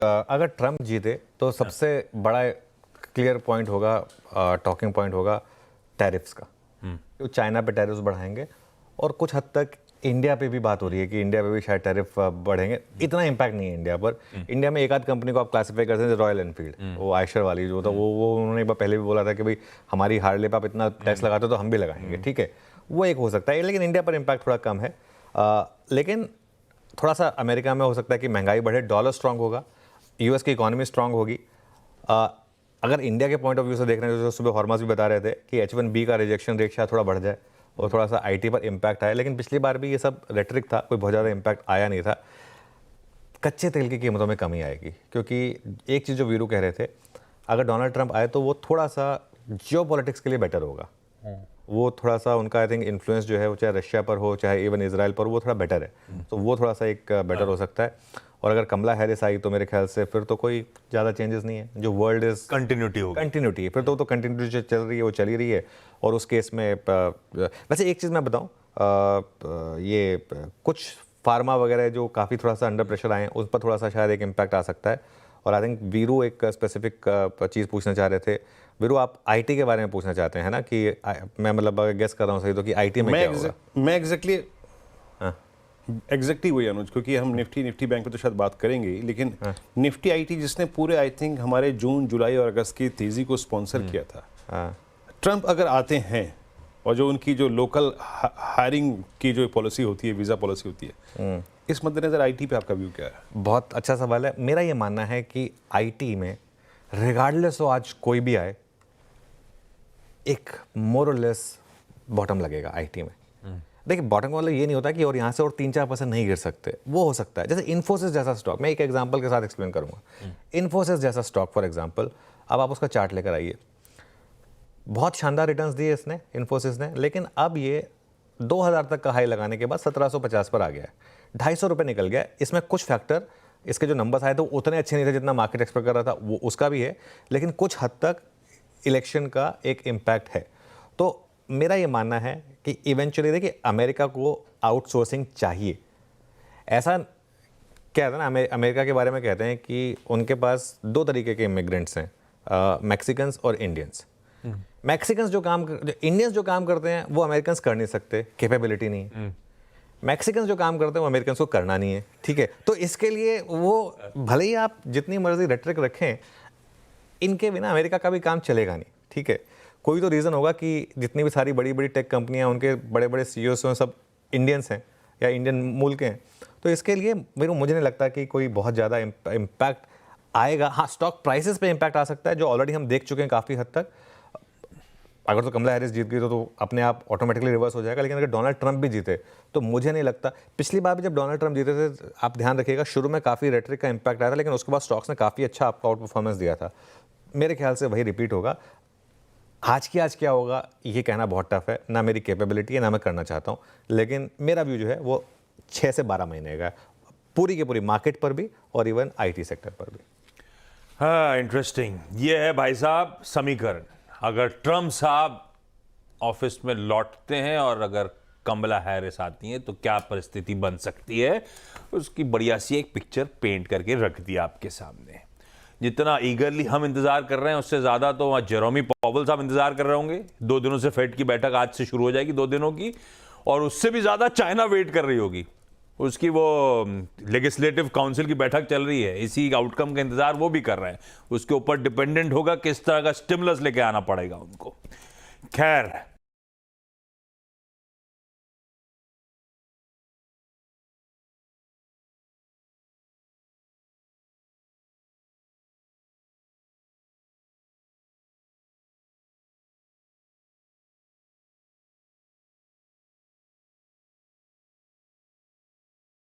अगर ट्रम्प जीते तो सबसे बड़ा क्लियर पॉइंट होगा, टॉकिंग पॉइंट होगा टैरिफ्स का। तो चाइना पे टैरिफ्स बढ़ाएंगे और कुछ हद तक इंडिया पे भी बात हो रही है कि इंडिया पे भी शायद टैरिफ बढ़ेंगे। इतना इम्पैक्ट नहीं है इंडिया पर। इंडिया में एक आध कंपनी को आप क्लासिफाई करते हैं, रॉयल एनफील्ड, वो आयशर वाली जो था, वो उन्होंने एक बार पहले भी बोला था कि भाई हमारी हार्ले पे आप इतना टैक्स लगाते हो तो हम भी लगाएंगे, ठीक है, वो एक हो सकता है। लेकिन इंडिया पर इम्पैक्ट थोड़ा कम है। लेकिन थोड़ा सा अमेरिका में हो सकता है कि महंगाई बढ़े, डॉलर स्ट्रांग होगा, यूएस की इकोनॉमी स्ट्रांग होगी। अगर इंडिया के पॉइंट ऑफ व्यू से देख रहे हैं, जो सुबह हॉर्मस भी बता रहे थे कि H1B का रिजेक्शन रेट शायद थोड़ा बढ़ जाए और थोड़ा सा आईटी पर इम्पैक्ट आया। लेकिन पिछली बार भी ये सब रेटरिक था, कोई बहुत ज़्यादा इम्पैक्ट आया नहीं था। कच्चे तेल की कीमतों में कमी आएगी, क्योंकि एक चीज़ जो वीरू कह रहे थे, अगर डोनाल्ड ट्रंप आए तो वो थोड़ा सा जियोपॉलिटिक्स के लिए बेटर होगा। वो थोड़ा सा उनका आई थिंक इन्फ्लुएंस जो है वो चाहे रशिया पर हो चाहे इवन इजराइल पर, वो थोड़ा बेटर है। तो वो थोड़ा सा एक बेटर हो सकता है। और अगर कमला हैरिस आई तो मेरे ख्याल से फिर तो कोई ज़्यादा चेंजेस नहीं है। जो वर्ल्ड इज कंटिन्यूटी फिर तो कंटिन्यूटी जो चल रही है वो चली रही है। और उस केस में वैसे एक चीज़ मैं बताऊँ, ये कुछ फार्मा वगैरह जो काफ़ी थोड़ा सा अंडर प्रेशर आए हैं, उस पर थोड़ा सा शायद एक इम्पैक्ट आ सकता है। और आई थिंक वीरू एक स्पेसिफिक चीज़ पूछना चाह रहे थे। वीरू, आप आईटी के बारे में पूछना चाहते हैं ना, कि मैं मतलब गेस कर रहा हूँ सही तो, कि आईटी में क्या होगा? मैं एग्जैक्टली वही अनुज, क्योंकि हम निफ्टी बैंक पे तो शायद बात करेंगे, लेकिन निफ्टी आईटी जिसने पूरे आई थिंक हमारे जून जुलाई और अगस्त की तेजी को स्पॉन्सर किया था, ट्रंप अगर आते हैं और जो उनकी जो लोकल हायरिंग की जो पॉलिसी होती है, वीज़ा पॉलिसी होती है, इस मद्देनजर आईटी पे आपका व्यू क्या है? बहुत अच्छा सवाल है। मेरा ये मानना है कि आईटी में रिगार्डलेस हो आज कोई भी आए, एक मोर और लेस बॉटम लगेगा आईटी में। देखिए, बॉटम वाला ये नहीं होता कि और यहाँ से और 3-4% नहीं गिर सकते, वो हो सकता है। जैसे इन्फोसिस जैसा स्टॉक, मैं एक एग्जांपल के साथ एक्सप्लेन करूँगा। इन्फोसिस जैसा स्टॉक फॉर एग्जांपल, अब आप उसका चार्ट लेकर आइए, बहुत शानदार रिटर्न्स दिए इसने, इन्फोसिस ने, लेकिन अब ये 2000 तक का हाई लगाने के बाद 1750 पर आ गया है, 250 रुपये निकल गया। इसमें कुछ फैक्टर, इसके जो नंबर्स आए तो उतने अच्छे नहीं थे जितना मार्केट एक्सपेक्ट कर रहा था, वो उसका भी है, लेकिन कुछ हद तक इलेक्शन का एक इम्पैक्ट है। तो मेरा ये मानना है कि इवेंचुअली देखिए, अमेरिका को आउटसोर्सिंग चाहिए। ऐसा क्या है ना, अमेरिका के बारे में कहते हैं कि उनके पास 2 तरीके के इमिग्रेंट्स हैं, मैक्सिकन्स और इंडियंस। मैक्सिकन्स जो इंडियंस जो काम करते हैं वो अमेरिकन्स कर नहीं सकते, कैपेबिलिटी नहीं। मैक्सिकन्स जो काम करते हैं वो अमेरिकन्स को करना नहीं है, ठीक है। तो इसके लिए वो भले ही आप जितनी मर्जी रेटरिक रखें, इनके बिना अमेरिका का भी काम चलेगा नहीं, ठीक है। कोई तो रीज़न होगा कि जितनी भी सारी बड़ी बड़ी टेक कंपनियां, उनके बड़े बड़े सीईओस हैं, सब इंडियंस हैं या इंडियन मूल के हैं। तो इसके लिए मुझे नहीं लगता कि कोई बहुत ज़्यादा इम्पैक्ट आएगा। हाँ, स्टॉक प्राइसेस पे इम्पैक्ट आ सकता है, जो ऑलरेडी हम देख चुके हैं काफ़ी हद तक। अगर तो कमला हैरिस जीत गई तो अपने आप ऑटोमेटिकली रिवर्स हो जाएगा। लेकिन अगर डोनाल्ड ट्रंप भी जीते तो मुझे नहीं लगता। पिछली बार भी जब डोनाल्ड ट्रंप जीते थे, आप ध्यान रखिएगा, शुरू में काफ़ी रेटरिक का इम्पैक्ट आया था, लेकिन उसके बाद स्टॉक्स ने काफ़ी अच्छा आपका आउट परफॉर्मेंस दिया था। मेरे ख्याल से वही रिपीट होगा। आज क्या होगा ये कहना बहुत टफ है, ना मेरी कैपेबिलिटी है, ना मैं करना चाहता हूँ। लेकिन मेरा व्यू जो है वो 6 से 12 महीने का है, पूरी की पूरी मार्केट पर भी और इवन आईटी सेक्टर पर भी। हाँ, इंटरेस्टिंग। ये है भाई साहब समीकरण। अगर ट्रम्प साहब ऑफिस में लौटते हैं और अगर कमला हैरिस आती हैं तो क्या परिस्थिति बन सकती है, उसकी बढ़िया सी एक पिक्चर पेंट करके रख दिया आपके सामने। जितना ईगरली हम इंतजार कर रहे हैं, उससे ज्यादा तो वहाँ जेरोमी पॉवेल साहब इंतजार कर रहे होंगे। 2 दिनों से फेड की बैठक आज से शुरू हो जाएगी, 2 दिनों की, और उससे भी ज्यादा चाइना वेट कर रही होगी। उसकी वो लेजिस्लेटिव काउंसिल की बैठक चल रही है, इसी आउटकम का इंतजार वो भी कर रहे हैं। उसके ऊपर डिपेंडेंट होगा किस तरह का स्टिमुलस लेके आना पड़ेगा उनको। खैर,